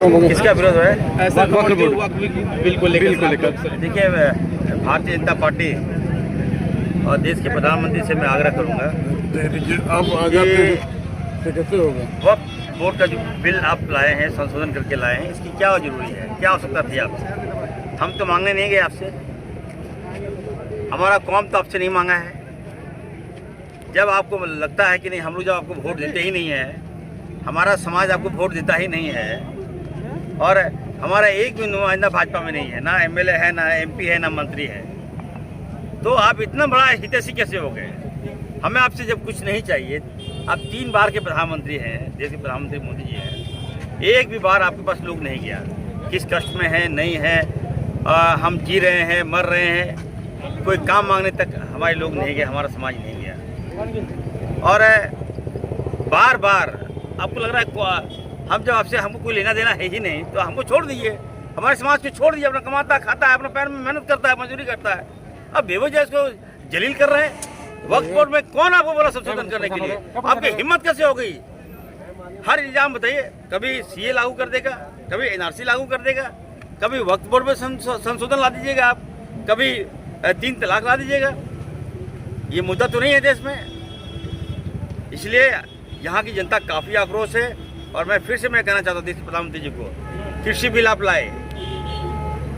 किसका विरोध है? बिल को लेकर देखिए, भारतीय जनता पार्टी और देश के प्रधानमंत्री से मैं आग्रह करूंगा, आप कैसे होगा? वक्फ बोर्ड का जो बिल आप लाए हैं, संशोधन करके लाए हैं, इसकी क्या जरूरी है, क्या आवश्यकता थी आपसे? हम तो मांगने नहीं गए आपसे, हमारा कौम तो आपसे नहीं मांगा है। जब आपको लगता है कि नहीं, हम लोग जब आपको वोट देते ही नहीं है, हमारा समाज आपको वोट देता ही नहीं है, और हमारा एक भी नुमाइंदा भाजपा में नहीं है, ना एमएलए है, ना एमपी है, ना मंत्री है, तो आप इतना बड़ा हितैषी कैसे हो गए? हमें आपसे जब कुछ नहीं चाहिए, आप 3 बार के प्रधानमंत्री हैं, देश के प्रधानमंत्री मोदी जी हैं, एक भी बार आपके पास लोग नहीं गया, किस कष्ट में है, नहीं है, हम जी रहे हैं, मर रहे हैं, कोई काम मांगने तक हमारे लोग नहीं गए, हमारा समाज नहीं गया। और बार बार आपको लग रहा है हम जब आपसे हमको कोई लेना देना है ही नहीं, तो हमको छोड़ दीजिए, हमारे समाज को छोड़ दीजिए, अपना कमाता खाता है, अपना पैर में मेहनत करता है, मजदूरी करता है। अब बेवजह इसको जलील कर रहे हैं। वक्फ बोर्ड में कौन आपको बोला संशोधन करने के लिए? आपकी हिम्मत कैसे हो गई? हर इल्जाम बताइए, कभी सीए लागू कर देगा, कभी एनआरसी लागू कर देगा, कभी वक्फ बोर्ड में संशोधन ला दीजिएगा आप, कभी 3 तलाक ला दीजिएगा। ये मुद्दा तो नहीं है देश में, इसलिए यहाँ की जनता काफ़ी आक्रोश है। और मैं फिर से कहना चाहता हूँ देश के प्रधानमंत्री जी को, कृषि बिल आप लाए,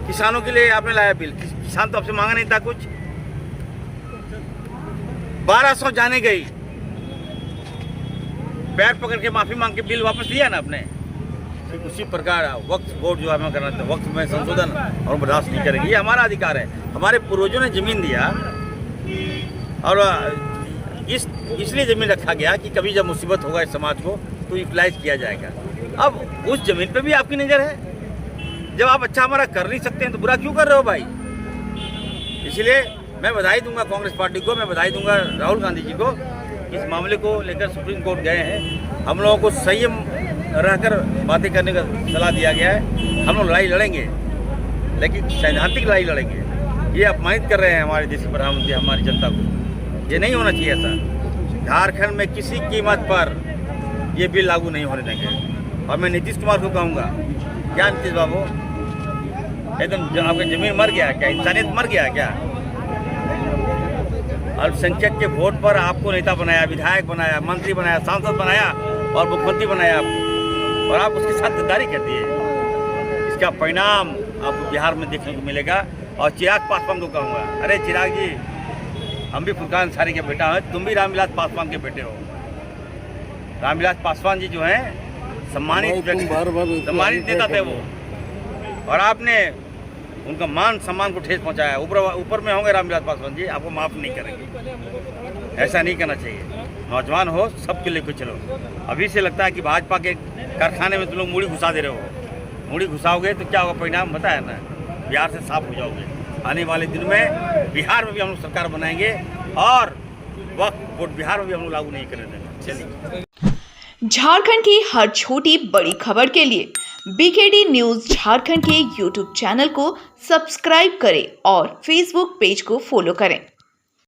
किसानों के लिए आपने लाया बिल, किसान तो आपसे मांगा नहीं था कुछ। 1200 जाने गई, पैर पकड़ के माफी मांग के बिल वापस लिया ना आपने। ठीक उसी प्रकार वक्फ बोर्ड जो हमें करना था, वक्फ में संशोधन और बर्दाश्त नहीं करेंगे, ये हमारा अधिकार है। हमारे पूर्वजों ने जमीन दिया, और इसलिए जमीन रखा गया कि कभी जब मुसीबत होगा इस समाज को तो यूटिलाइज किया जाएगा। अब उस जमीन पे भी आपकी नज़र है। जब आप अच्छा हमारा कर नहीं सकते हैं तो बुरा क्यों कर रहे हो भाई? इसलिए मैं बधाई दूंगा कांग्रेस पार्टी को, मैं बधाई दूंगा राहुल गांधी जी को। इस मामले को लेकर सुप्रीम कोर्ट गए हैं, हम लोगों को संयम रहकर बातें करने का सलाह दिया गया है। हम लोग लड़ाई लड़ेंगे, लेकिन सैद्धांतिक लड़ाई लड़ेंगे। ये अपमानित कर रहे हैं हमारे देश के प्रधानमंत्री हमारी जनता को, ये नहीं होना चाहिए ऐसा। झारखंड में किसी कीमत पर ये बिल लागू नहीं होने देंगे। और मैं नीतीश कुमार को कहूँगा, क्या नीतीश बाबू, एकदम आपका जमीन मर गया क्या? इंसानियत मर गया क्या? अल्पसंख्यक के वोट पर आपको नेता बनाया, विधायक बनाया, मंत्री बनाया, सांसद बनाया और मुख्यमंत्री बनाया आपको, और आप उसके साथ गद्दारी कर दिए। इसका परिणाम आपको बिहार में देखने को मिलेगा। और चिराग पासवान को कहूँगा, अरे चिराग जी, हम भी फुरकान अंसारी के बेटा हैं, तुम भी रामविलास पासवान के बेटे हो। रामविलास पासवान जी जो हैं सम्मानित नेता थे वो, और आपने उनका मान सम्मान को ठेस पहुंचाया। ऊपर में होंगे रामविलास पासवान जी, आपको माफ़ नहीं करेंगे। ऐसा नहीं करना चाहिए। नौजवान हो, सबके लेकर चलो। अभी से लगता है कि भाजपा के कारखाने में तुम लोग मूड़ी घुसा दे रहे हो। मूड़ी घुसाओगे तो क्या होगा परिणाम बताया ना, बिहार से साफ हो जाओगे। आने वाले दिन में बिहार में भी हम लोग सरकार बनाएंगे, और वक्फ बोर्ड बिहार में भी हम लोग लागू नहीं करने देंगे। चलिए, झारखंड की हर छोटी बड़ी खबर के लिए बीकेडी न्यूज़ झारखंड के यूट्यूब चैनल को सब्सक्राइब करें और फेसबुक पेज को फॉलो करें।